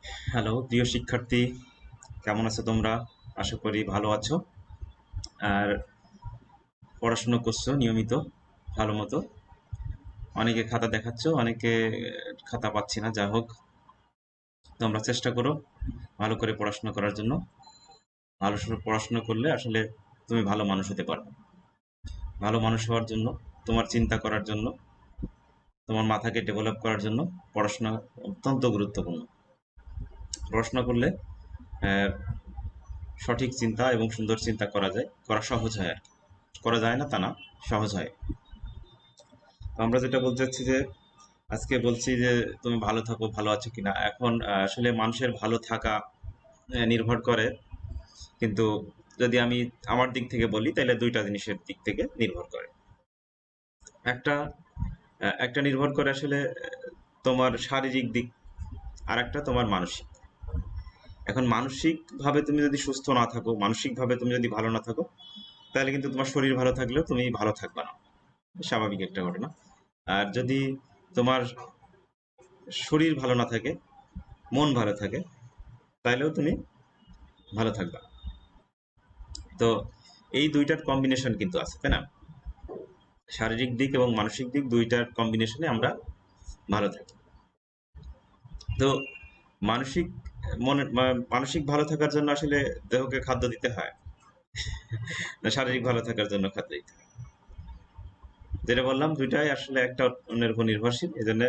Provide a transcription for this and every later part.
Hello প্রিয় শিক্ষার্থী, কেমন আছো তোমরা? আশা করি ভালো আছো আর পড়াশোনা করছো নিয়মিত ভালো মতো। অনেকে খাতা দেখাচ্ছ, অনেকে খাতা পাচ্ছি না। যা হোক, তোমরা চেষ্টা করো ভালো করে পড়াশোনা করার জন্য। ভালো পড়াশোনা করলে আসলে তুমি ভালো মানুষ হতে পারবে। ভালো মানুষ হওয়ার জন্য, তোমার চিন্তা করার জন্য, তোমার মাথাকে ডেভেলপ করার জন্য পড়াশোনা অত্যন্ত গুরুত্বপূর্ণ। পড়াশোনা করলে আহ, সঠিক চিন্তা এবং সুন্দর চিন্তা করা যায়, করা সহজ হয় আর কি। করা যায় না তা না, সহজ হয়। তো আমরা যেটা বলতে চাচ্ছি যে আজকে বলছি যে তুমি ভালো থাকো, ভালো আছো কিনা। এখন আসলে মানুষের ভালো থাকা নির্ভর করে, কিন্তু যদি আমি আমার দিক থেকে বলি তাহলে দুইটা জিনিসের দিক থেকে নির্ভর করে। একটা একটা নির্ভর করে আসলে তোমার শারীরিক দিক, আর একটা তোমার মানসিক। এখন মানসিক ভাবে তুমি যদি সুস্থ না থাকো, মানসিক ভাবে তুমি যদি ভালো না থাকো, তাহলে কিন্তু তোমার শরীর ভালো থাকলেও তুমি ভালো থাকবে না। স্বাভাবিক একটা ঘটনা। আর যদি তোমার শরীর ভালো না থাকে, মন ভালো থাকে, তাইলেও তুমি ভালো থাকবা। তো এই দুইটার কম্বিনেশন কিন্তু আছে, তাই না? শারীরিক দিক এবং মানসিক দিক দুইটার কম্বিনেশনে আমরা ভালো থাকি। তো মানসিক মানসিক ভালো থাকার জন্য আসলে দেহকে খাদ্য দিতে হয় না, শারীরিক ভালো থাকার জন্য খাদ্য দিতে হয়? যেটা বললাম, দুইটাই আসলে একটা অন্যের উপর নির্ভরশীল। এই জন্য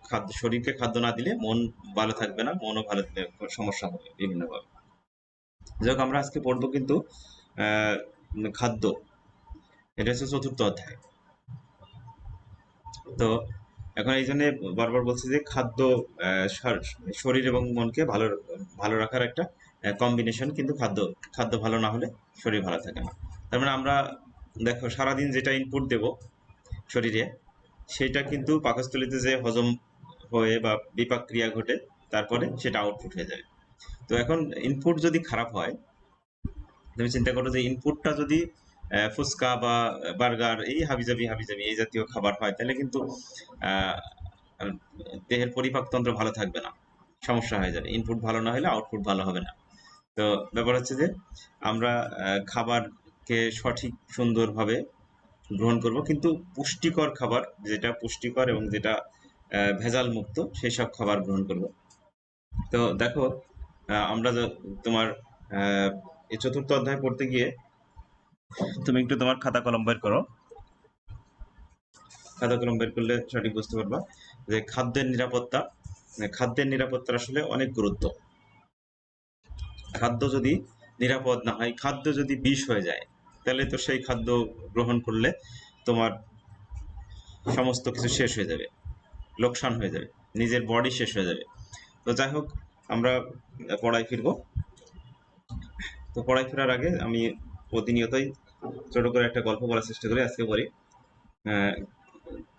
খাদ্য, শরীরকে খাদ্য না দিলে মন ভালো থাকবে না, মনও ভালো সমস্যা হবে বিভিন্নভাবে। যাই হোক, আমরা আজকে পড়বো কিন্তু আহ খাদ্য। এটা হচ্ছে চতুর্থ অধ্যায়। তো এখন এই জন্য বারবার বলছি যে খাদ্য শরীর এবং মনকে ভালো ভালো রাখার একটা কম্বিনেশন। কিন্তু খাদ্য খাদ্য ভালো না হলে শরীর ভালো থাকে না। তার মানে আমরা দেখো, সারাদিন যেটা ইনপুট দেব শরীরে, সেটা কিন্তু পাকস্থলীতে যে হজম হয়ে বা বিপাক ক্রিয়া ঘটে, তারপরে সেটা আউটপুট হয়ে যাবে। তো এখন ইনপুট যদি খারাপ হয়, তুমি চিন্তা করো যে ইনপুটটা যদি ফুচকা বা বার্গার, এই হাবিজাবি হাবিজাবি এই জাতীয় খাবার হয়, তাহলে কিন্তু আহ, দেহের পরিপাকতন্ত্র ভালো থাকবে না, সমস্যা হয়ে যাবে। ইনপুট ভালো না হলে আউটপুট ভালো হবে না। তো ব্যাপার হচ্ছে যে আমরা খাবারকে সঠিক সুন্দরভাবে গ্রহণ করব, কিন্তু পুষ্টিকর খাবার, যেটা পুষ্টিকর এবং যেটা ভেজাল মুক্ত, সেই সব খাবার গ্রহণ করব। তো দেখো, আমরা তোমার আহ, এই চতুর্থ অধ্যায় পড়তে গিয়ে তুমি একটু তোমার খাতা কলম বের করো। খাতা কলম বের করলে সঠিক বুঝতে পারবা যে খাদ্যের নিরাপত্তা, খাদ্যের নিরাপত্তার আসলে অনেক গুরুত্ব। খাদ্য যদি নিরাপদ না হয়, খাদ্য যদি বিষ হয়ে যায়, তাহলে তো সেই খাদ্য গ্রহণ করলে তোমার সমস্ত কিছু শেষ হয়ে যাবে, লোকসান হয়ে যাবে, নিজের বডি শেষ হয়ে যাবে। তো যাই হোক, আমরা পড়ায় ফিরবো। তো পড়ায় ফেরার আগে আমি প্রতিনিয়তই ছোট করে একটা গল্প বলার চেষ্টা করি। আজকে বলি, আহ,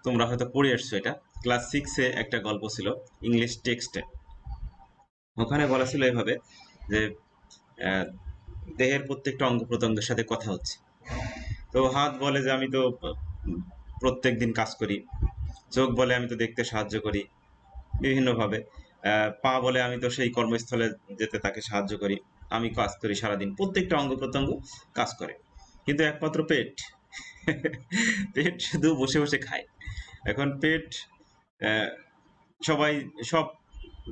তোমরা হয়তো পড়ে আসছো এটা। ক্লাস 6-এ একটা গল্প ছিল, ইংলিশ টেক্সটে। ওখানে বলা ছিল এভাবে যে আহ, দেহের প্রত্যেকটা অঙ্গ প্রত্যঙ্গের সাথে কথা হচ্ছে। তো হাত বলে যে আমি তো প্রত্যেক দিন কাজ করি। চোখ বলে আমি তো দেখতে সাহায্য করি বিভিন্নভাবে। পা বলে আমি তো সেই কর্মস্থলে যেতে তাকে সাহায্য করি। আমি কাজ করি সারাদিন, প্রত্যেকটা অঙ্গ প্রত্যঙ্গ কাজ করে। কিন্তু একমাত্র পেট, পেট শুধু বসে বসে খায়। এখন পেট, আহ, সবাই, সব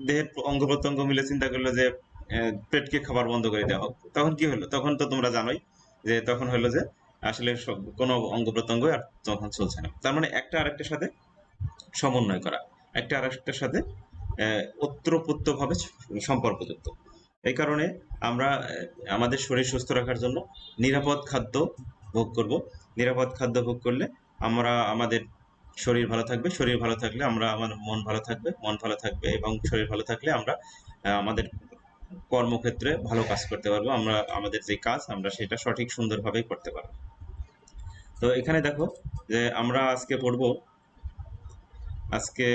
দেহের অঙ্গ প্রত্যঙ্গ মিলে চিন্তা করলো যে পেটকে খাবার বন্ধ করে দেওয়া হোক। তখন কি হলো? তখন তো তোমরা জানোই যে তখন হলো যে আসলে কোনো অঙ্গ প্রত্যঙ্গ আর তখন চলছে না। তার মানে একটা আরেকটার সাথে সমন্বয় করা, একটা আরেকটার সাথে ওতপ্রোত ভাবে সম্পর্কযুক্ত। এই কারণে আমরা আমাদের শরীর সুস্থ রাখার জন্য নিরাপদ খাদ্য ভোগ করব। নিরাপদ খাদ্য ভোগ করলে আমরা আমাদের শরীর ভালো থাকবে, শরীর ভালো থাকলে আমরা, আমার মন ভালো থাকবে, মন ভালো থাকবে এবং শরীর ভালো থাকলে আমরা আমাদের কর্মক্ষেত্রে ভালো কাজ করতে পারবো। আমরা আমাদের যে কাজ, আমরা সেটা সঠিক সুন্দরভাবেই করতে পারবো। তো এখানে দেখো যে আমরা আজকে পড়বো, আজকে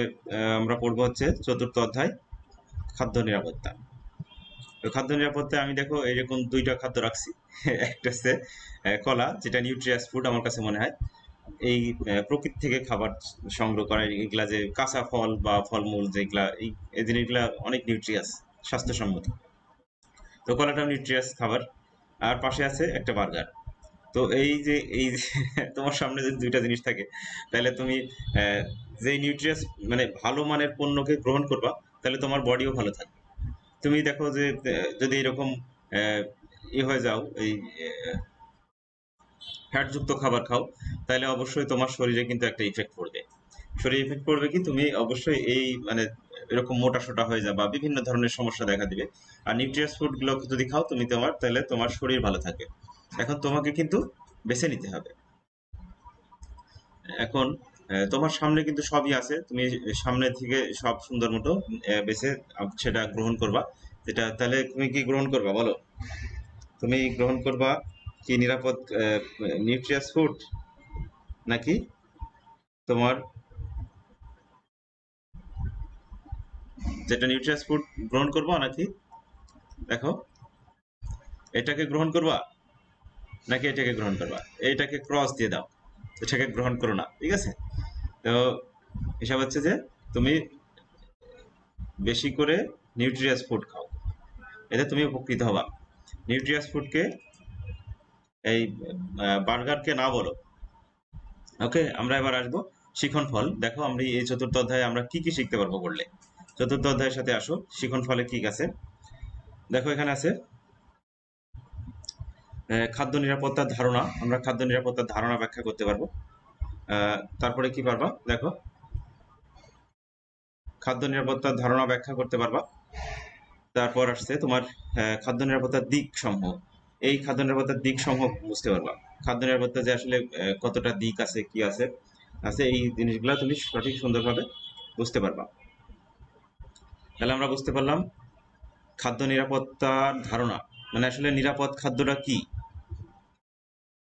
আমরা পড়বো হচ্ছে চতুর্থ অধ্যায়, খাদ্য নিরাপত্তা। তো খাদ্য নিরাপত্তায় আমি দেখো এরকম দুইটা খাদ্য রাখছি। একটা হচ্ছে কলা, যেটা নিউট্রিয়াস ফুড আমার কাছে মনে হয়। এই প্রকৃতি থেকে খাবার সংগ্রহ করা, এগুলা যে কাঁচা ফল বা ফলমূল যেগুলা, এই জিনিসগুলা অনেক নিউট্রিয়াস, স্বাস্থ্যসম্মত। তো কলাটাও নিউট্রিয়াস খাবার। আর পাশে আছে একটা বার্গার। তো এই যে তোমার সামনে যদি দুইটা জিনিস থাকে, তাহলে তুমি যে নিউট্রিয়াস মানে ভালো মানের পণ্যকে গ্রহণ করবা, তাহলে তোমার বডিও ভালো থাকবে। তুমি দেখো যে যদি এরকম আহ, হয়ে যাও, এই ফ্যাটযুক্ত খাবার খাও, তাহলে অবশ্যই তোমার শরীরে কিন্তু একটা ইফেক্ট পড়বে। শরীরে ইফেক্ট পড়বে কি, তুমি অবশ্যই এই মানে এরকম মোটা সোটা হয়ে যাবা, বিভিন্ন ধরনের সমস্যা দেখা দিবে। আর নিউট্রিয়াস ফুড গুলো যদি খাও তুমি, তাহলে তোমার শরীর ভালো থাকবে। এখন তোমাকে কিন্তু বেছে নিতে হবে। এখন তোমার সামনে কিন্তু সবই আছে, তুমি সামনে থেকে সব সুন্দর মতো বেছে সেটা গ্রহণ করবা। যেটা তাহলে তুমি কি গ্রহণ করবা বলো? তুমি গ্রহণ করবা কি নিরাপদ নিউট্রিয়াস ফুড, নাকি তোমার যেটা নিউট্রিয়াস ফুড গ্রহণ করবা, নাকি দেখো এটাকে গ্রহণ করবা, নাকি এটাকে গ্রহণ করবা? এইটাকে ক্রস দিয়ে দাও, এটাকে গ্রহণ করো না, ঠিক আছে? তো হিসাব হচ্ছে যে তুমি বেশি করে নিউট্রিয়াস ফুড খাও, এতে তুমি উপকৃত হবা। নিউট্রিয়াস ফুডকে, এই বার্গারকে না বলো। ওকে, আমরা এবার আসবো শিখন ফল। দেখো আমরা এই চতুর্থ অধ্যায়ে আমরা কি কি শিখতে পারবো পড়লে। চতুর্থ অধ্যায়ের সাথে আসো, শিখন ফলে কি আছে দেখো। এখানে আছে খাদ্য নিরাপত্তার ধারণা। আমরা খাদ্য নিরাপত্তার ধারণা ব্যাখ্যা করতে পারবো। তারপরে কি পারবা দেখো, খাদ্য নিরাপত্তার ধারণা ব্যাখ্যা করতে পারবা। তারপর আসছে তোমার খাদ্য নিরাপত্তার দিক সমূহ। এই খাদ্য নিরাপত্তার দিক সমূহ বুঝতে পারবা। খাদ্য নিরাপত্তা যে আসলে কতটা দিক আছে, কি আছে আছে এই জিনিসগুলো তুমি সঠিক সুন্দরভাবে বুঝতে পারবা। তাহলে আমরা বুঝতে পারলাম খাদ্য নিরাপত্তার ধারণা, মানে আসলে নিরাপদ খাদ্যটা কি,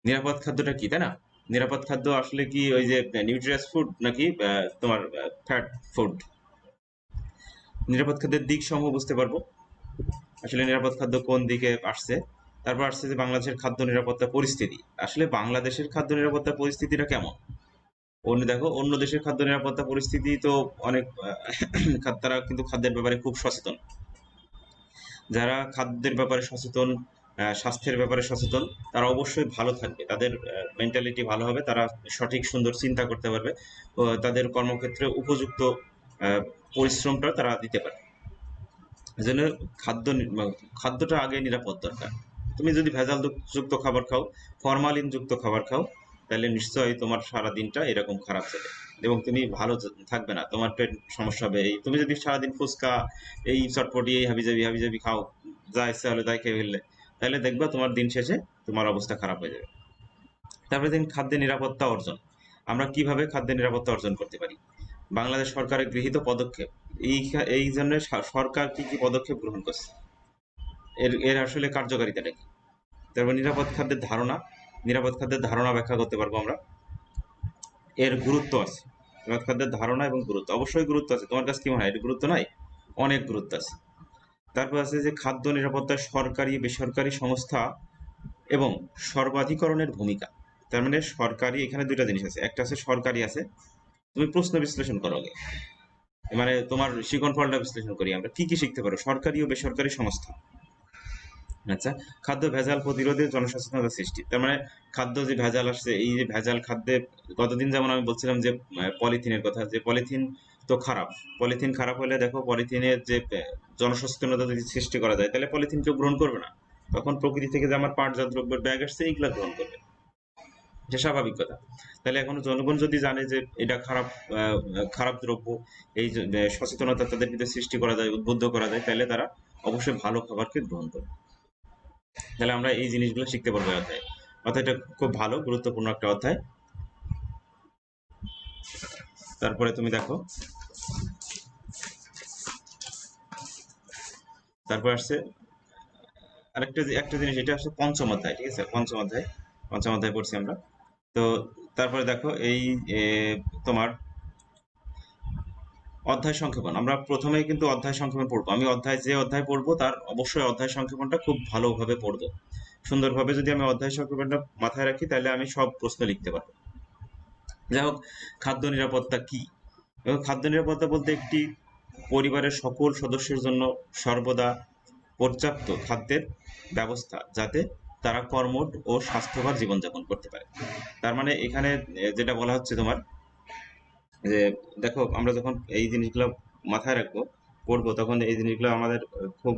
নিরাপদ খাদ্যটা কি, তাই না? নিরাপদ খাদ্য আসলে কি ওই যে নিউট্রিয়াস ফুড, নাকি তোমার ফ্যাট ফুড? নিরাপদ খাদ্যের দিক সমূহ বুঝতে পারবো, আসলে নিরাপদ খাদ্য কোন দিকে আসছে। তারপর আসছে যে বাংলাদেশের খাদ্য নিরাপত্তা পরিস্থিতি। আসলে বাংলাদেশের খাদ্য নিরাপত্তা পরিস্থিতিটা কেমন? অন্য দেখো, অন্য দেশের খাদ্য নিরাপত্তা পরিস্থিতি তো অনেক তারা কিন্তু খাদ্যের ব্যাপারে খুব সচেতন। যারা খাদ্যের ব্যাপারে সচেতন, স্বাস্থ্যের ব্যাপারে সচেতন, তারা অবশ্যই ভালো থাকবে, তাদের মেন্টালিটি ভালো হবে, তারা সঠিক সুন্দর চিন্তা করতে পারবে, ও তাদের কর্মক্ষেত্রে উপযুক্ত আহ, পরিশ্রমটা তারা দিতে পারে। এজন্য খাদ্য খাদ্যটা আগে নিরাপদ দরকার। তুমি যদি ভেজাল যুক্ত খাবার খাও, ফরমালিন যুক্ত খাবার খাও, তাহলে নিশ্চয়ই তোমার সারা দিনটা এরকম খারাপ যাবে, এবং তুমি ভালো থাকবে না, তোমার পেট সমস্যা হবে। এই তুমি যদি সারাদিন ফুচকা, এই চটপটি, এই হাবিজাবি হাবিজাবি খাও, যা ইচ্ছা হলে তাই খেয়ে ফেললে, তাহলে দেখবা তোমার দিন শেষে তোমার অবস্থা খারাপ হয়ে যাবে। তারপরে দেখুন খাদ্যের নিরাপত্তা অর্জন। আমরা কিভাবে খাদ্যের নিরাপত্তা অর্জন করতে পারি? বাংলাদেশ সরকারের গৃহীত পদক্ষেপ। এই জন্য সরকার কি কি পদক্ষেপ গ্রহণ করছে, এর এর আসলে কার্যকারিতাটা কি? তারপর নিরাপদ খাদ্যের ধারণা। নিরাপদ খাদ্যের ধারণা ব্যাখ্যা করতে পারবো আমরা। এর গুরুত্ব আছে, নিরাপদ খাদ্যের ধারণা এবং গুরুত্ব, অবশ্যই গুরুত্ব আছে। তোমার কাছে কি মনে হয় এর গুরুত্ব নাই? অনেক গুরুত্ব আছে। তারপর আছে যে খাদ্য নিরাপত্তায় সরকারি বেসরকারি সংস্থা এবং সর্বাধিকরণের ভূমিকা। তার মানে সরকারি, এখানে দুইটা জিনিস আছে, একটা আছে সরকারি আছে। তুমি প্রশ্ন বিশ্লেষণ করো আগে, মানে তোমার শিকন ফলটা বিশ্লেষণ করি আমরা, কি কি শিখতে পারো সরকারি ও বেসরকারি সংস্থা। আচ্ছা, খাদ্য ভেজাল প্রতিরোধে জনসচেতনতা সৃষ্টি। তার মানে খাদ্য যে ভেজাল আসছে, এই যে ভেজাল খাদ্যে, গতদিন যেমন আমি বলছিলাম যে পলিথিনের কথা, যে পলিথিন তো খারাপ। পলিথিন খারাপ হলে দেখো, পলিথিনের যে জনসচেতনতা যদি সৃষ্টি করা যায়, তাহলে পলিথিন কেউ গ্রহণ করবে না। তখন প্রকৃতি থেকে যে আমার পাটজাত দ্রব্যের ব্যাগ আসছে, এইগুলা গ্রহণ করবে, এটা স্বাভাবিক কথা। তাহলে এখন জনগণ যদি জানে যে এটা খারাপ, খারাপ দ্রব্য, এই যে সচেতনতা তাদের ভিতরে সৃষ্টি করা যায়, উদ্বুদ্ধ করা যায়, তাহলে তারা অবশ্যই ভালো খাবারকে গ্রহণ করবে। তাহলে আমরা এই জিনিসগুলো শিখতে পারবো এই অধ্যায়ে। অধ্যায়টা খুব ভালো, গুরুত্বপূর্ণ একটা অধ্যায়। তারপরে তুমি দেখো, তারপর আসছে আরেকটা একটা জিনিস, এটা আসছে পঞ্চম অধ্যায়, ঠিক আছে? পঞ্চম অধ্যায়, পঞ্চম অধ্যায় পড়ছি আমরা। তো তারপরে দেখো এই তোমার অধ্যায় সংক্ষেপণ। আমরা প্রথমেই কিন্তু অধ্যায় সংক্ষেপণ পড়বো। আমি যে অধ্যায় পড়বো তার অবশ্যই অধ্যায় সংক্ষেপণটা খুব ভালোভাবে পড়বো। সুন্দরভাবে যদি আমি অধ্যায় সংক্ষেপণটা মাথায় রাখি, তাহলে আমি সব প্রশ্ন লিখতে পারবো। যাই হোক, খাদ্য নিরাপত্তা কি? এবং খাদ্য নিরাপত্তা বলতে একটি পরিবারের সকল সদস্যের জন্য সর্বদা পর্যাপ্ত খাদ্যের ব্যবস্থা, যাতে তারা কর্মঠ ও স্বাস্থ্যকর জীবনযাপন করতে পারে। তার মানে এখানে যেটা বলা হচ্ছে তোমার, যে দেখো আমরা যখন এই জিনিসগুলো মাথায় রাখবো, পড়বো, তখন এই জিনিসগুলো আমাদের খুব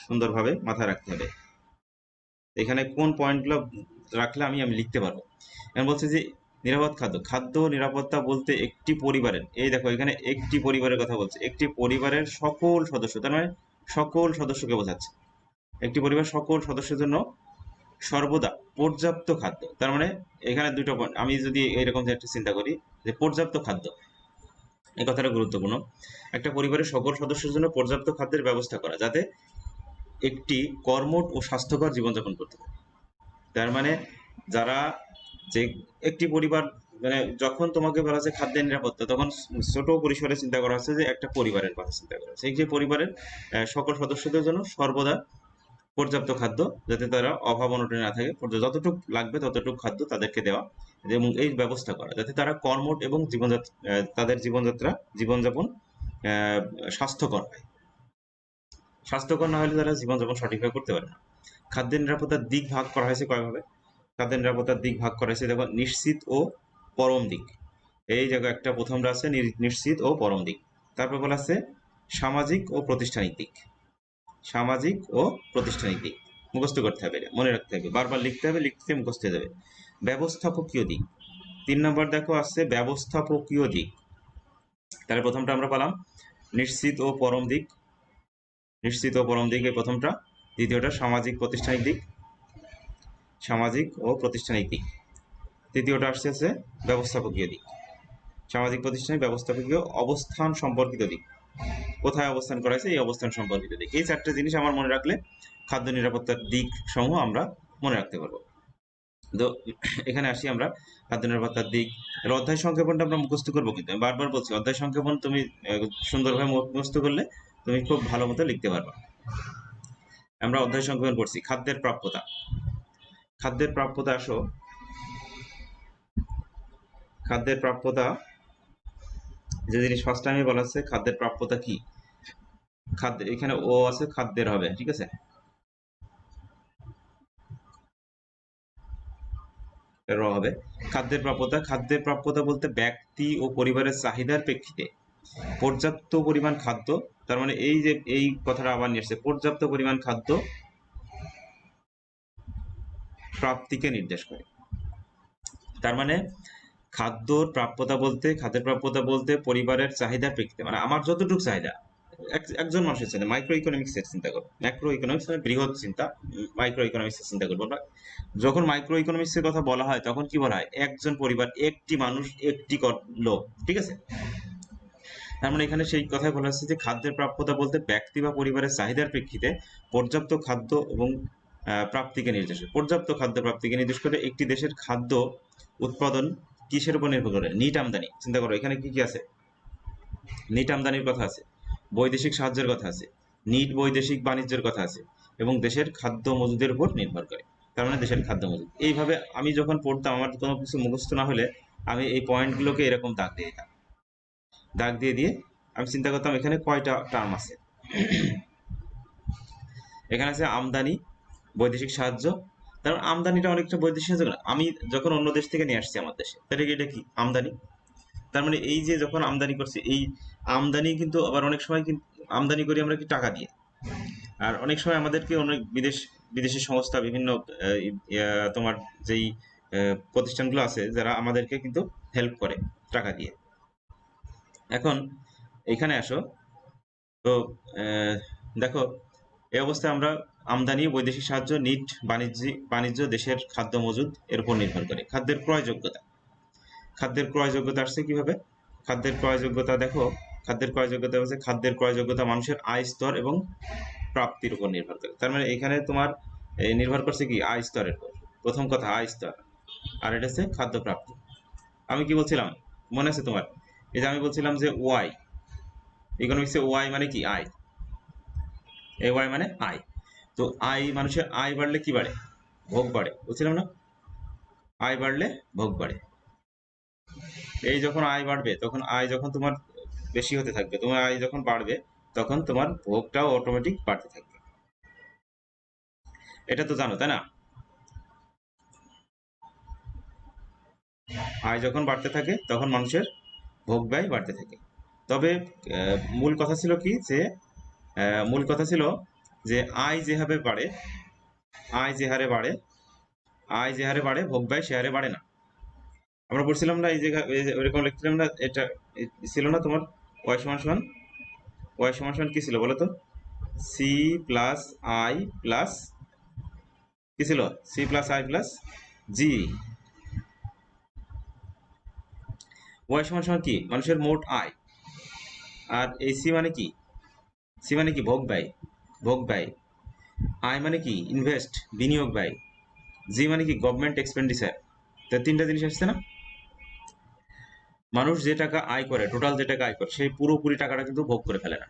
সুন্দরভাবে মাথায় রাখতে হবে। এখানে কোন পয়েন্টগুলো রাখলে আমি লিখতে পারবো। এখন বলছে যে নিরাপদ খাদ্য, খাদ্য নিরাপত্তা বলতে একটি পরিবারের, এই দেখো এখানে একটি পরিবারের কথা বলছে, একটি পরিবারের সকল সদস্য, তার মানে সকল সদস্যকে বোঝাচ্ছে। একটি পরিবার সকল সদস্যের জন্য সর্বদা পর্যাপ্ত খাদ্য, তার মানে এখানে দুটো পয়েন্ট, আমি যদি এরকম একটা চিন্তা করি যে পর্যাপ্ত খাদ্য, এই কথাটা গুরুত্বপূর্ণ। একটা পরিবারের সকল সদস্যের জন্য পর্যাপ্ত খাদ্যের ব্যবস্থা করা, যাতে একটি কর্মঠ ও স্বাস্থ্যকর জীবনযাপন করতে পারে। তার মানে যারা, যে একটি পরিবার, মানে যখন তোমাকে বলা হচ্ছে খাদ্যের নিরাপত্তা, তখন ছোট পরিসরে চিন্তা করা হচ্ছে যে একটা পরিবারের কথা চিন্তা করা হচ্ছে। এই যে পরিবারের সকল সদস্যদের জন্য সর্বদা পর্যাপ্ত খাদ্য, যাতে তারা অভাব অনটনে না থাকে, যতটুকু লাগবে ততটুকু খাদ্য তাদেরকে দেওয়া, এবং এই ব্যবস্থা করা যাতে তারা কর্মঠ এবং তাদের জীবনযাপন স্বাস্থ্যকর হয়। স্বাস্থ্যকর না হলে তারা জীবনযাপন সঠিকভাবে করতে পারে না। খাদ্যের নিরাপত্তার দিক ভাগ করা হয়েছে কয়ভাবে? খাদ্যের নিরাপত্তার দিক ভাগ করা হয়েছে দেখো, নিশ্চিত ও পরম দিক। এই জায়গায় একটা প্রথমটা আছে নিশ্চিত ও পরম দিক। তারপর বলা আছে সামাজিক ও প্রাতিষ্ঠানিক দিক। সামাজিক ও প্রাতিষ্ঠানিক দিক মুখস্থ করতে হবে, মনে রাখতে হবে, বারবার লিখতে হবে, লিখতে মুখস্থ হয়ে যাবে। ব্যবস্থাপকীয় দিক, 3 নম্বর দেখো আসছে ব্যবস্থাপকীয় দিক। তাহলে প্রথমটা আমরা পেলাম নিশ্চিত ও পরম দিক, নিশ্চিত ও পরম দিক এই প্রথমটা। দ্বিতীয়টা সামাজিক প্রতিষ্ঠানিক দিক, সামাজিক ও প্রাতিষ্ঠানিক দিক। তৃতীয়টা আসছে ব্যবস্থাপকীয় দিক, সামাজিক প্রতিষ্ঠানিক ব্যবস্থাপকীয় অবস্থান সম্পর্কিত দিক, কোথায় অবস্থান করা হয়েছে এই অবস্থান সম্পর্কিত দিক। এই 4টে জিনিস আমার মনে রাখলে খাদ্য নিরাপত্তার দিক সমূহ আমরা মনে রাখতে পারবো। তো এখানে আসি আমরা খাদ্য নিরাপত্তার দিক। অধ্যায় সংক্ষেপণটা আমরা মুখস্থ করবো, কিন্তু আমি বারবার বলছি অধ্যায় সংক্ষেপণ তুমি সুন্দরভাবে মুখস্থ করলে তুমি খুব ভালো মতো লিখতে পারবা। আমরা অধ্যায় সংক্ষেপণ করছি খাদ্যের প্রাপ্যতা। খাদ্যের প্রাপ্যতা আসো, খাদ্যের প্রাপ্যতা যে জিনিস ফার্স্ট টাইমে বলা আছে, খাদ্যের প্রাপ্যতা কি? খাদ্যের এখানে ও আছে, খাদ্যের হবে, ঠিক আছে, র হবে। খাদ্যের প্রাপ্যতা, খাদ্যের প্রাপ্যতা বলতে ব্যক্তি ও পরিবারের চাহিদার প্রেক্ষিতে পর্যাপ্ত পরিমাণ খাদ্য, তার মানে এই যে এই কথাটা আবার নিয়ে আসছে, পর্যাপ্ত পরিমাণ খাদ্য প্রাপ্তিকে নির্দেশ করে। তার মানে খাদ্যর প্রাপ্যতা বলতে, খাদ্যের প্রাপ্যতা বলতে পরিবারের চাহিদার প্রেক্ষিতে, মানে আমার যতটুকু চাহিদা, একজন মানুষের চাহিদা, মাইক্রো ইকোনমিক্স এর চিন্তা করবো, ম্যাক্রো ইকোনমিক্স মানে বৃহৎ চিন্তা, মাইক্রো ইকোনমিক্স এর চিন্তা করবো। যখন মাইক্রো ইকোনমিক্স এর কথা বলা হয় তখন কি বলা হয়? একজন পরিবার, একটি মানুষ, একটি লোক, ঠিক আছে। তার মানে এখানে সেই কথাই বলা হচ্ছে যে খাদ্যের প্রাপ্যতা বলতে ব্যক্তি বা পরিবারের চাহিদার প্রেক্ষিতে পর্যাপ্ত খাদ্য এবং প্রাপ্তিকে নির্দেশ করে। পর্যাপ্ত খাদ্য প্রাপ্তিকে নির্দেশ করে। একটি দেশের খাদ্য উৎপাদন কিসের উপর নির্ভর করে? নিট আমদানি। চিন্তা করো এখানে কি কি আছে, নিট আমদানির কথা আছে, বৈদেশিক সাহায্যের কথা আছে, নিট বৈদেশিক বাণিজ্যের কথা আছে, এবং দেশের খাদ্য মজুদের উপর নির্ভর করে। তার মানে দেশের খাদ্য মজুদ। এইভাবে আমি যখন পড়তাম, আমার কোনো কিছু মুখস্থ না হলে আমি এই পয়েন্টগুলোকে এরকম দাগ দিয়ে দিতাম, দাগ দিয়ে দিয়ে আমি চিন্তা করতাম এখানে কয়টা টার্ম আছে। এখানে আছে আমদানি, বৈদেশিক সাহায্য। তার আমদানিটা অনেকটা বৈদেশিক সাহায্য না, আমি যখন অন্য দেশ থেকে নিয়ে আসছি আমার দেশে, তাহলে এটা কি? আমদানি। তার মানে এই যে যখন আমদানি করছি, এই আমদানি কিন্তু আবার অনেক সময় কিন্তু আমদানি করি আমরা কি টাকা দিয়ে, আর অনেক সময় আমাদেরকে অনেক বিদেশি সংস্থা, বিভিন্ন তোমার যেই প্রতিষ্ঠানগুলো আছে যারা আমাদেরকে কিন্তু হেল্প করে টাকা দিয়ে। এখন এখানে আসো, তো দেখো এই অবস্থায় আমরা আমদানি, বৈদেশিক সাহায্য, নিট বাণিজ্য দেশের খাদ্য মজুদ এর উপর নির্ভর করে। খাদ্যের ক্রয়যোগ্যতা, খাদ্যের ক্রয়যোগ্যতা আসছে কিভাবে? খাদ্যের ক্রয়যোগ্যতা দেখো, খাদ্যের ক্রয়যোগ্যতা হচ্ছে খাদ্যের ক্রয়যোগ্যতা মানুষের আয় স্তর এবং প্রাপ্তির উপর নির্ভর করে। তার মানে এখানে তোমার নির্ভর করছে কি? আয় স্তরের উপর। প্রথম কথা আয় স্তর, আর এটা হচ্ছে খাদ্য প্রাপ্তি। আমি কি বলছিলাম মনে আছে তোমার? এই যে আমি বলছিলাম যে ওয়াই, ইকোনমিক্সে ওয়াই মানে কি? আয়। এ ওয়াই মানে আয়। তো আয়, মানুষের আয় বাড়লে কি বাড়ে? ভোগ বাড়ে, বলছিলাম না? আয় বাড়লে ভোগ বাড়ে। এই যখন আয় বাড়বে, তখন আয় যখন তোমার বেশি হতে থাকবে, তোমার আয় যখন বাড়বে তখন তোমার ভোগটাও অটোমেটিক বাড়তে থাকবে। এটা তো জানো, তাই না? আয় যখন বাড়তে থাকে তখন মানুষের ভোগ ব্যয় বাড়তে থাকে। তবে মূল কথা ছিল কি যে মূল কথা ছিল যে আয় যে হারে বাড়ে, আয় যে হারে বাড়ে, আয় যে হারে বাড়ে ভোগ ব্যয় সে হারে বাড়ে না। আমরা পড়ছিলাম না এই যে ওইরকম লিখছিলাম না, এটা ছিল না তোমার ওয়াই সমান সমান, ওয়াই সমান সমান কি ছিল বলো তো? সি প্লাস আই প্লাস কি ছিল? C plus I plus G. Y সমান সমান কি? মানুষের মোট আয়। আর এই সি মানে কি? সি মানে কি? ভোগ ব্যয়, ভোগ ব্যয়। আই মানে কি? ইনভেস্ট, বিনিয়োগ ব্যয়। জি মানে কি? Government expenditure. তো তিনটা জিনিস আসছে না? মানুষ যে টাকা আয় করে, টোটাল যে টাকা আয় করে, সেই পুরোপুরি টাকাটা কিন্তু ভোগ করে ফেলে না,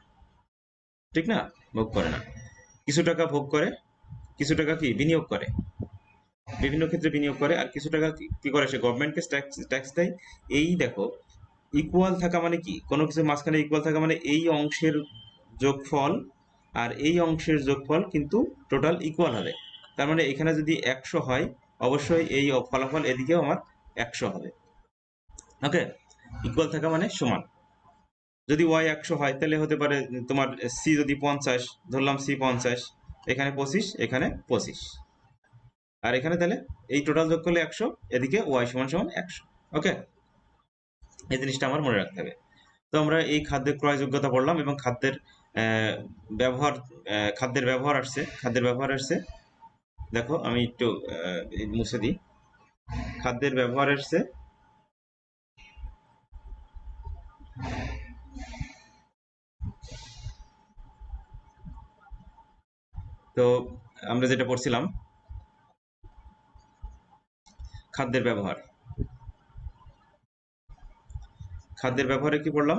ঠিক না? ভোগ করে না, কিছু টাকা ভোগ করে, কিছু টাকা কি বিনিয়োগ করে, বিভিন্ন ক্ষেত্রে বিনিয়োগ করে, আর কিছু টাকা কি করে সে গভর্নমেন্টকে ট্যাক্স দেয়। এই দেখো, ইকুয়াল থাকা মানে কি? কোনো কিছু মাঝখানে ইকুয়াল থাকা মানে এই অংশের যোগফল আর এই অংশের যোগফল কিন্তু টোটাল ইকুয়াল হবে। তার মানে এখানে যদি 100 হয়, অবশ্যই এই ফলাফল এদিকেও আমার 100 হবে। ওকে, ইকুয়াল থাকা মানে সমান। যদি ওয়াই 100 হয় তাহলে হতে পারে তোমার সি যদি 50, ধরলাম সি 50, এখানে 25, এখানে 25, আর এখানে তাহলে এই টোটাল যোগ করলে 100, এদিকে ওয়াই সমান সমান 100। ওকে, এই জিনিসটা আমার মনে রাখতে হবে। তো আমরা এই খাদ্যের ক্রয়যোগ্যতা পড়লাম এবং খাদ্যের ব্যবহার, খাদ্যের ব্যবহার আসছে, খাদ্যের ব্যবহার আসছে। দেখো আমি একটু মুছে দিই। খাদ্যের ব্যবহার আসছে, তো আমরা যেটা পড়ছিলাম খাদ্যের ব্যবহার, খাদ্যের ব্যবহারে কি পড়লাম?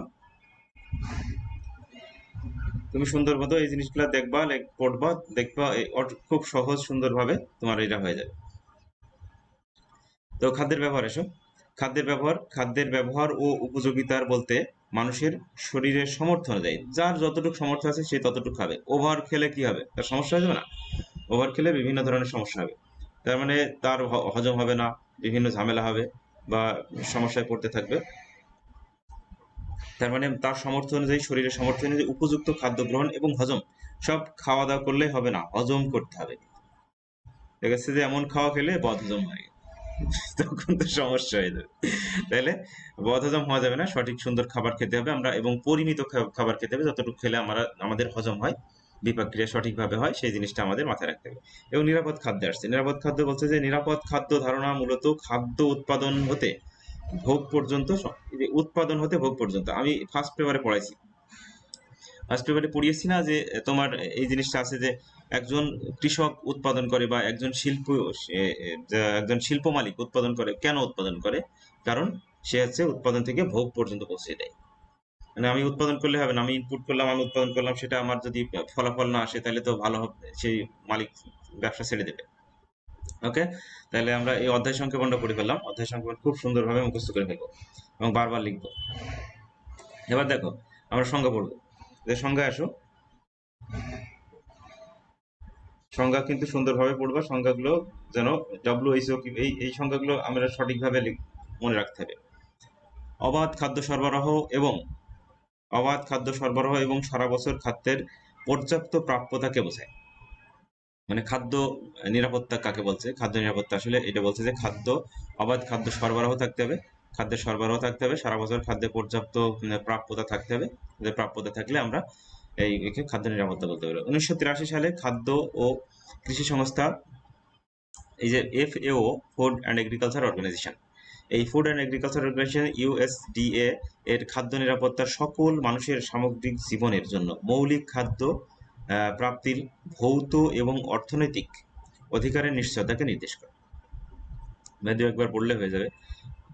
তুমি সুন্দর মতো এই জিনিসগুলো দেখবা, পড়বা, দেখবা, খুব সহজ সুন্দরভাবে তোমার এটা হয়ে যাবে। তো খাদ্যের ব্যবহার এসো। খাদ্যের ব্যবহার, খাদ্যের ব্যবহার ও উপযোগিতার বলতে মানুষের শরীরের সমর্থ অনুযায়ী যার যতটুকু সমর্থ আছে সে ততটুকু খাবে। ওভার খেলে কি হবে? তার সমস্যা হয়ে যাবে না? ওভার খেলে বিভিন্ন ধরনের সমস্যা হবে। তার মানে তার হজম হবে না, বিভিন্ন ঝামেলা হবে বা সমস্যায় পড়তে থাকবে। তার মানে তার সামর্থ্য অনুযায়ী, শরীরের সামর্থ্য অনুযায়ী উপযুক্ত খাদ্য গ্রহণ এবং হজম, সব খাওয়া দাওয়া করলেই হবে না, হজম করতে হবে। ঠিক আছে, যে এমন খাওয়া খেলে বদহজম হয়, তখন তো সমস্যা হয়ে যাবে। তাহলে বদহজম হওয়া যাবে না, সঠিক সুন্দর খাবার খেতে হবে আমরা, এবং পরিমিত খাবার খেতে হবে, যতটুকু খেলে আমাদের হজম হয়, বিপাক ক্রিয়া সঠিকভাবে হয়, সেই জিনিসটা আমাদের মাথায় রাখতে হবে। এবং নিরাপদ খাদ্য আসছে। নিরাপদ খাদ্য বলছে যে নিরাপদ খাদ্য ধারণা মূলত খাদ্য উৎপাদন হতে ভোগ পর্যন্ত, উৎপাদন হতে ভোগ পর্যন্ত। আমি ফার্স্ট পেপারে পড়াইছি, ফার্স্ট পেপারে পড়িয়েছি না যে তোমার এই জিনিসটা আছে যে একজন কৃষক উৎপাদন করে বা একজন একজন শিল্প মালিক উৎপাদন করে। কেন উৎপাদন করে? কারণ সে হচ্ছে উৎপাদন থেকে ভোগ পর্যন্ত পৌঁছে দেয়। মানে আমি উৎপাদন করলে হবে না, আমি ইনপুট করলাম, আমি উৎপাদন করলাম, সেটা আমার যদি ফলাফল না আসে তাহলে তো ভালো হবে, সেই মালিক ব্যবসা ছেড়ে দেবে। ওকে, তাহলে আমরা এই অধ্যায় সংক্ষেপণটা করে ফেললাম। অধ্যায় সংক্ষেপণ খুব সুন্দরভাবে মুখস্থ করে ফেলবো এবং বারবার লিখবো। এবার দেখো আমরা সংজ্ঞা পড়বো। সংজ্ঞায় আসো। সংজ্ঞা কিন্তু সুন্দরভাবে পড়বা, সংজ্ঞাগুলো যেন ডব্লিউএইচও এই এই সংজ্ঞাগুলো আমরা সঠিকভাবে মনে রাখতে হবে। অবাধ খাদ্য সরবরাহ এবং অবাধ খাদ্য সরবরাহ এবং সারা বছর খাদ্যের পর্যাপ্ত প্রাপ্যতাকে বোঝায়। মানে খাদ্য নিরাপত্তা কাকে বলছে? খাদ্য নিরাপত্তা আসলে এটা বলছে যে অবাধ খাদ্য সরবরাহ থাকতে হবে, খাদ্যের সরবরাহ থাকতে হবে, সারা বছর খাদ্যের পর্যাপ্ত প্রাপ্যতা থাকতে হবে। যে প্রাপ্যতা থাকলে আমরা একে খাদ্য নিরাপত্তা বলতে পারি। 1983 সালে খাদ্য ও কৃষি সংস্থা, এই যে FAO, food and agriculture organization, এই food and agriculture organization USDA এর খাদ্য নিরাপত্তার সকল মানুষের সামগ্রিক জীবনের জন্য মৌলিক খাদ্য প্রাপ্তির ভৌত এবং অর্থনৈতিক অধিকারের নিশ্চয়তাকে নির্দেশ করে। দু একবার পড়লে হয়ে যাবে।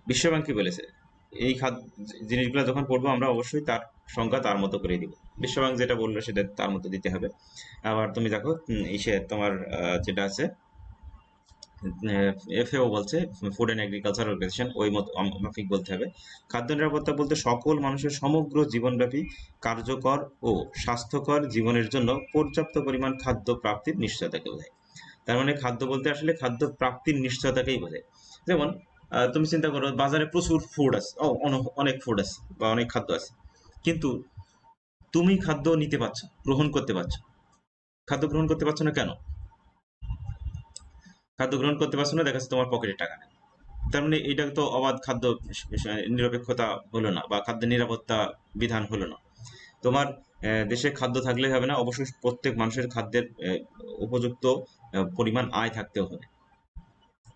বিশ্বব্যাংক কি বলেছে? এই জিনিসগুলো যখন পড়বো আমরা অবশ্যই তার সংজ্ঞা তার মতো করে দিব। বিশ্বব্যাংক যেটা বললো সেটা তার মতো দিতে হবে। আবার তুমি দেখো ইসে তোমার যেটা আছে এফএও বলছে, ফুড অ্যান্ড এগ্রিকালচার অর্গানাইজেশন, ওই মত মাফিক বলতে হবে। খাদ্য নিরাপত্তা বলতে সকল মানুষের সমগ্র জীবনব্যাপী কার্যকর ও স্বাস্থ্যকর জীবনের জন্য পর্যাপ্ত পরিমাণ খাদ্য প্রাপ্তির নিশ্চয়তাকে বোঝায়। তার মানে খাদ্য বলতে আসলে খাদ্য প্রাপ্তির নিশ্চয়তাকেই বোঝায়। যেমন তুমি চিন্তা করো, বাজারে প্রচুর ফুড আছে, অনেক ফুড আছে বা অনেক খাদ্য আছে, কিন্তু তুমি খাদ্য নিতে পারছো, গ্রহণ করতে পারছো। খাদ্য গ্রহণ করতে পারছো না কেন? খাদ্য গ্রহণ করতে পারছো না, দেখা যাচ্ছে তোমার পকেটে টাকা নেই। তার মানে এটা তো অবাধ খাদ্য নিরপেক্ষতা হলো না, বা খাদ্য নিরাপত্তা বিধান হলো না। তোমার দেশে খাদ্য থাকলেই হবে না, অবশ্যই প্রত্যেক মানুষের খাদ্যের উপযুক্ত পরিমাণ আয় থাকতেও হবে।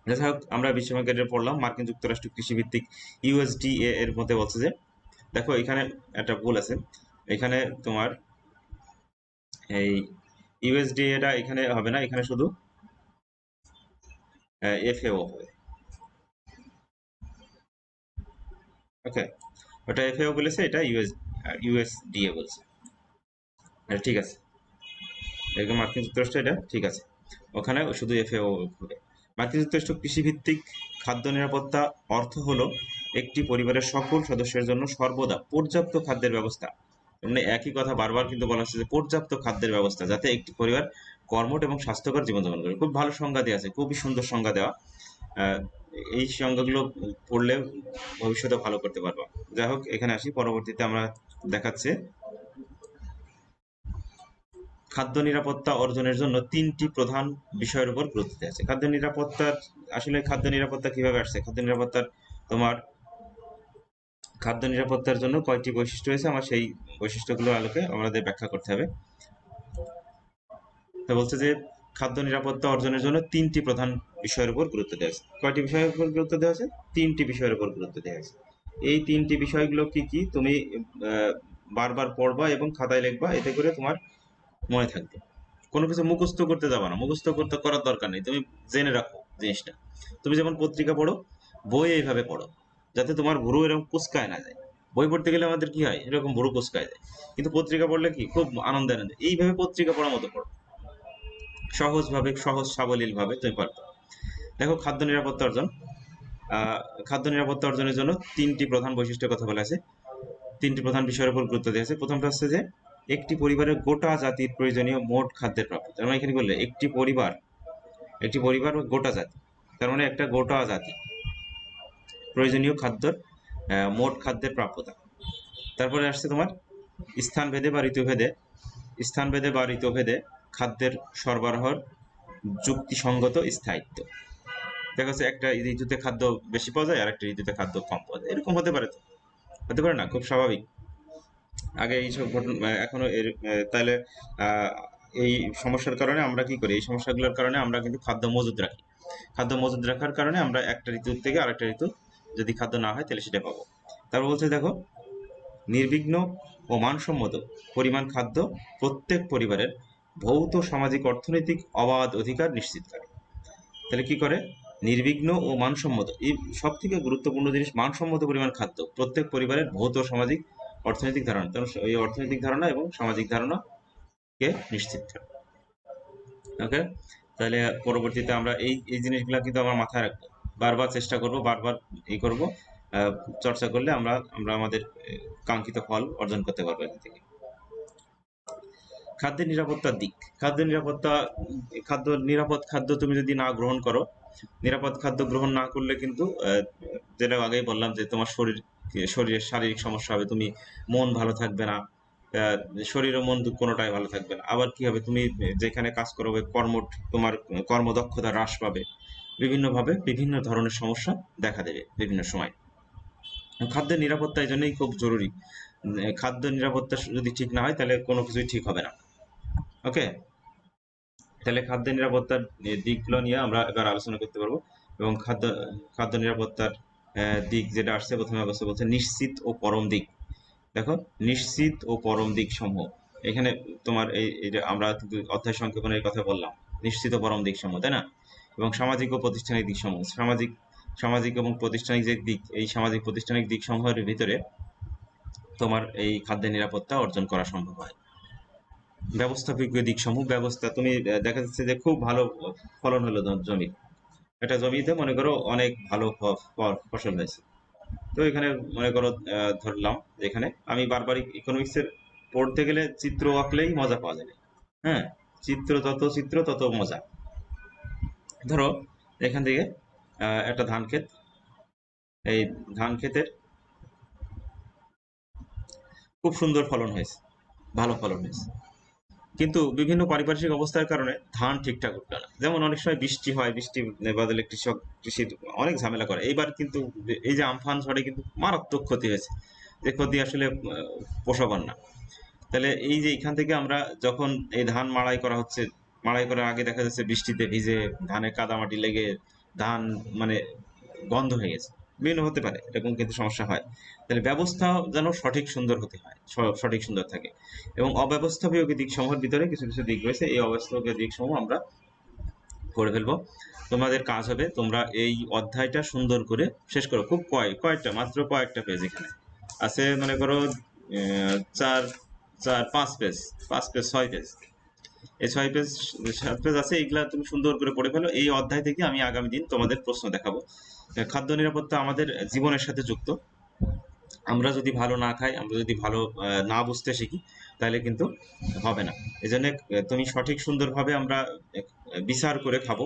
যাই হোক, আমরা বিশ্বব্যাংকের পড়লাম মার্কিন যুক্তরাষ্ট্র কৃষিভিত্তিক ইউএসডিএ এর মধ্যে বলছে যে, দেখো এখানে একটা ভুল আছে। এখানে তোমার এই ইউএসডিএটা এখানে হবে না, এখানে শুধু এফএও হবে। ওকে, ওটা এফএও বলেছে, এটা ইউএসডিএ বলছে। ঠিক আছে, এরকম মার্কিন যুক্তরাষ্ট্র এটা ঠিক আছে, ওখানে শুধু এফএও হবে। মার্কিন যুক্তরাষ্ট্র কৃষিভিত্তিক খাদ্য নিরাপত্তা অর্থ হলো একটি পরিবারের সকল সদস্যের জন্য সর্বদা পর্যাপ্ত খাদ্যের ব্যবস্থা। মানে একই কথা বারবার কিন্তু বলা হচ্ছে যে পর্যাপ্ত খাদ্যের ব্যবস্থা, যাতে একটি পরিবার কর্মঠ এবং স্বাস্থ্যকর জীবনযাপন করে। খুব ভালো সংজ্ঞা দেওয়া আছে, খুবই সুন্দর সংজ্ঞা দেওয়া। আহ, এই সংজ্ঞাগুলো পড়লে ভবিষ্যতে ভালো করতে পারবা। যাই হোক, এখানে আসি, পরবর্তীতে আমরা দেখাচ্ছে খাদ্য নিরাপত্তা অর্জনের জন্য ৩টি প্রধান বিষয়ের উপর গুরুত্ব দেওয়া আছে। খাদ্য নিরাপত্তার, আসলে খাদ্য নিরাপত্তা কিভাবে আসছে, তোমার খাদ্য নিরাপত্তার জন্য কয়টি বৈশিষ্ট্য রয়েছে, আমার সেই বৈশিষ্ট্যগুলোর আলোকে আমাদের ব্যাখ্যা করতে হবে। তো বলছে যে খাদ্য নিরাপত্তা অর্জনের জন্য ৩টি প্রধান বিষয়ের উপর গুরুত্ব দেওয়া আছে। কয়টি বিষয়ের উপর গুরুত্ব দেওয়া আছে? ৩টি বিষয়ের উপর গুরুত্ব দেওয়া আছে। এই ৩টি বিষয়গুলো কি কি তুমি বারবার পড়বা এবং খাতায় লিখবা, এতে করে তোমার মনে থাকবে। কোনো কিছু মুখস্থ করতে যাবা না, মুখস্থ করতে করার দরকার নেই, তুমি জেনে রাখো জিনিসটা। তুমি যেমন পত্রিকা পড়ো, বই এইভাবে পড়ো, যাতে তোমার ভুরু এরকম কুচকায় না যায়। বই পড়তে গেলে আমাদের কি হয়, এরকম ভুরু কুচকায় যায়, কিন্তু পত্রিকা পড়লে কি খুব আনন্দ আনন্দ এইভাবে পত্রিকা পড়ার মতো পড়ো, সহজভাবে, সহজ সাবলীল ভাবে তুমি পারবে। দেখো, খাদ্য নিরাপত্তা অর্জন, খাদ্য নিরাপত্তা অর্জনের জন্য ৩টি প্রধান বৈশিষ্ট্যের কথা বলা আছে, ৩টি প্রধান বিষয়ের উপর গুরুত্ব দেওয়া আছে। প্রথমটা হচ্ছে যে একটি পরিবারের গোটা জাতির প্রয়োজনীয় মোট খাদ্যের প্রাপ্য। তার মানে এখানে বললে একটি পরিবার বা গোটা জাতি, তার মানে একটা গোটা জাতি প্রয়োজনীয় খাদ্যের মোট খাদ্যের প্রাপ্যতা। তারপরে আসছে তোমার স্থানভেদে বা ঋতুভেদে খাদ্যের সরবরাহর যুক্তিসঙ্গত স্থায়িত্ব। দেখা যাচ্ছে একটা ঋতুতে খাদ্য বেশি পাওয়া যায়, আর একটা ঋতুতে খাদ্য কম পাওয়া যায়, এরকম হতে পারে, তো হতে পারে না, খুব স্বাভাবিক। আগে এইসব ঘটনা, এখনো এর তাহলে আহ, এই সমস্যার কারণে আমরা কি করি, এই সমস্যাগুলোর কারণে আমরা কিন্তু খাদ্য মজুদ রাখি। খাদ্য মজুদ রাখার কারণে আমরা একটা ঋতু থেকে আরেকটা ঋতু যদি খাদ্য না হয় তাহলে সেটা পাবো। তারপর বলছে দেখো, নির্বিঘ্ন ও মানসম্মত পরিমাণ খাদ্য প্রত্যেক পরিবারের ভৌত, সামাজিক, অর্থনৈতিক অবাধ অধিকার নিশ্চিত করে। তাহলে কি করে? নির্বিঘ্ন ও মানসম্মত, এই সব থেকে গুরুত্বপূর্ণ জিনিস, মানসম্মত পরিমাণ খাদ্য প্রত্যেক পরিবারের ভৌত, সামাজিক, অর্থনৈতিক ধারণা, এই অর্থনৈতিক ধারণা এবং সামাজিক ধারণাকে নিশ্চিত করে। ওকে, তাহলে পরবর্তীতে আমরা এই এই জিনিসগুলো কিন্তু আমার মাথায় রাখবো, বারবার চেষ্টা করব, বারবার এই করব, চর্চা করলে আমরা আমরা আমাদের কাঙ্ক্ষিত ফল অর্জন করতে পারবো এখান থেকে। খাদ্যের নিরাপত্তার দিক, নিরাপদ খাদ্য তুমি যদি না গ্রহণ করো, নিরাপদ খাদ্য গ্রহণ না করলে কিন্তু যেটা আগেই বললাম যে তোমার শরীরের শারীরিক সমস্যা হবে, তুমি মন ভালো থাকবে না, শরীর ও মন কোনোটাই ভালো থাকবে না। আবার কি হবে, তুমি যেখানে কাজ করবে তোমার কর্মদক্ষতা হ্রাস পাবে, বিভিন্নভাবে বিভিন্ন ধরনের সমস্যা দেখা দেবে বিভিন্ন সময়। খাদ্যের নিরাপত্তা এই জন্যই খুব জরুরি। খাদ্য নিরাপত্তা যদি ঠিক না হয় তাহলে কোনো কিছুই ঠিক হবে না। ওকে, তাহলে খাদ্য নিরাপত্তার দিকগুলো নিয়ে আমরা এবার আলোচনা করতে পারবো। এবং খাদ্য নিরাপত্তার দিক যেটা আসছে, প্রথমে অবস্থা বলছে নিশ্চিত ও পরম দিক। দেখো, নিশ্চিত ও পরম দিক সমূহ, এখানে তোমার এই যে আমরা কিন্তু অধ্যায় সংক্ষেপণের কথা বললাম, নিশ্চিত ও পরম দিক সমূহ, তাই না? এবং সামাজিক ও প্রাতিষ্ঠানিক দিক সমূহ, সামাজিক এবং প্রাতিষ্ঠানিক যে দিক, এই সামাজিক প্রাতিষ্ঠানিক দিক সমূহের ভিতরে তোমার এই খাদ্যের নিরাপত্তা অর্জন করা সম্ভব হয়। ব্যবস্থাপকীয় দিক সমূহ, ব্যবস্থা, তুমি দেখা যাচ্ছে যে খুব ভালো ফলন হলো জমি, একটা জমিতে মনে করো অনেক ভালো ফসল হয়েছে। তো এখানে মনে করো ধরলাম যে এখানে আমি বারবার ইকোনমিক্সের পড়তে গেলে চিত্র আঁকলেই মজা পাওয়া যাবে। হ্যাঁ, চিত্র তত মজা। ধরো এখান থেকে একটা ধান ক্ষেত, এই ধান ক্ষেতের খুব সুন্দর ফলন হয়েছে, ভালো ফলন হয়েছে, কিন্তু বিভিন্ন পারিপার্শ্বিক অবস্থার কারণে ধান ঠিকঠাক উঠলো না। যেমন অনেক সময় বৃষ্টি হয়, বৃষ্টি বদলে কৃষির অনেক ঝামেলা করে। এইবার কিন্তু এই যে আমফান ঝড়ে কিন্তু মারাত্মক ক্ষতি হয়েছে, যে ক্ষতি আসলে পোষাবার না। তাহলে এই যে এখান থেকে আমরা যখন এই ধান মাড়াই করা হচ্ছে, মাড়াই করার আগে দেখা যাচ্ছে বৃষ্টিতে ভিজে ধানে কাদামাটি লেগে ধান মানে গন্ধ হয়ে গেছে, বিভিন্ন হতে পারে, এরকম কিন্তু সমস্যা হয়। তাহলে ব্যবস্থা যেন সঠিক সুন্দর হতে হয়, সঠিক সুন্দর থাকে। এবং অব্যবস্থাপীয় দিক সমূহের ভিতরে কিছু কিছু দিক রয়েছে, এই অব্যবস্থাপীয় দিক সমূহ আমরা করে ফেলবো। তোমাদের কাজ হবে তোমরা এই অধ্যায়টা সুন্দর করে শেষ করো। খুব কয়েকটা মাত্র কয়েকটা পেজ এখানে আছে, মনে করো চার চার পাঁচ পেজ, 6 পেজ, এই 6 পেজ 7 পেজ আছে। এগুলা তুমি সুন্দর করে পড়ে ফেলো। এই অধ্যায় থেকে আমি আগামী দিন তোমাদের প্রশ্ন দেখাবো। খাদ্য নিরাপত্তা আমাদের জীবনের সাথে যুক্ত। আমরা যদি ভালো না খাই, আমরা যদি ভালো না বুঝতে শিখি, তাহলে কিন্তু হবে না। এই জন্য তুমি সঠিক সুন্দরভাবে আমরা বিচার করে খাবো,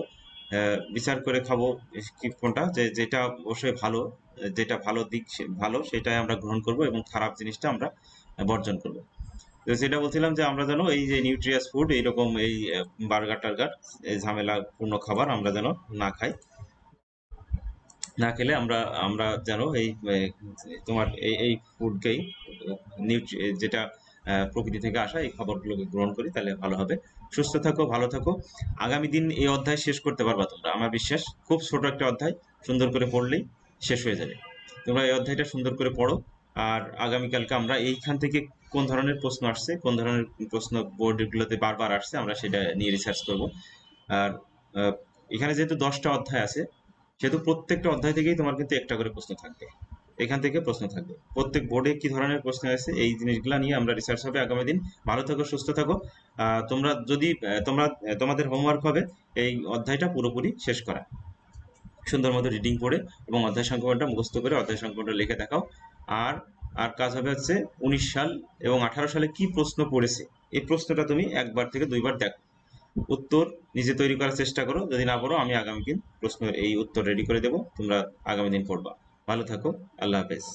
বিচার করে খাবো কি কোনটা, যেটা অবশ্যই ভালো, যেটা ভালো দিক ভালো সেটাই আমরা গ্রহণ করব, এবং খারাপ জিনিসটা আমরা বর্জন করব। তো সেটা বলছিলাম যে আমরা যেন এই যে নিউট্রিয়াস ফুড, এইরকম এই বার্গার টার্গার, এই ঝামেলাপূর্ণ খাবার আমরা যেন না খাই। না খেলে আমরা আমরা যেন এই তোমার এই ফুডকেই যেটা প্রকৃতি থেকে আসা এই খাবারগুলোকে গ্রহণ করি, তাহলে ভালো হবে। সুস্থ থাকো, ভালো থাকো। আগামী দিন এই অধ্যায় শেষ করতে পারবা তোমরা, আমার বিশ্বাস। খুব ছোট একটা অধ্যায়, সুন্দর করে পড়লেই শেষ হয়ে যাবে। তোমরা এই অধ্যায়টা সুন্দর করে পড়ো। আর আগামীকালকে আমরা এইখান থেকে কোন ধরনের প্রশ্ন আসছে, কোন ধরনের প্রশ্ন বোর্ডগুলোতে বারবার আসছে, আমরা সেটা নিয়ে রিসার্চ করব। আর এখানে যেহেতু 10টা অধ্যায় আছে, সেহেতু প্রত্যেকটা অধ্যায় থেকেই তোমার কিন্তু একটা করে প্রশ্ন থাকবে। এখান থেকে প্রশ্ন থাকবে, প্রত্যেক বোর্ডে কি ধরনের প্রশ্ন আছে এই জিনিসগুলো নিয়ে আমরা রিসার্চ হবে আগামী দিন। ভালো থাকো, সুস্থ থাকো। তোমরা যদি তোমাদের হোমওয়ার্ক হবে এই অধ্যায়টা পুরোপুরি শেষ করা, সুন্দর মতো রিডিং পড়ে এবং অধ্যায় সংখ্যাটা মুখস্থ করে অধ্যায় সংখ্যাটা লিখে দেখাও। আর আর কাজ হবে হচ্ছে 19 সাল এবং 18 সালে কি প্রশ্ন পড়েছে, এই প্রশ্নটা তুমি একবার থেকে দুইবার দেখো, উত্তর নিজে তৈরি করার চেষ্টা করো। যদি না পারো, আমি আগামী দিন প্রশ্নের এই উত্তর রেডি করে দেবো, তোমরা আগামী দিন পড়বা। ভালো থাকো, আল্লাহ হাফেজ।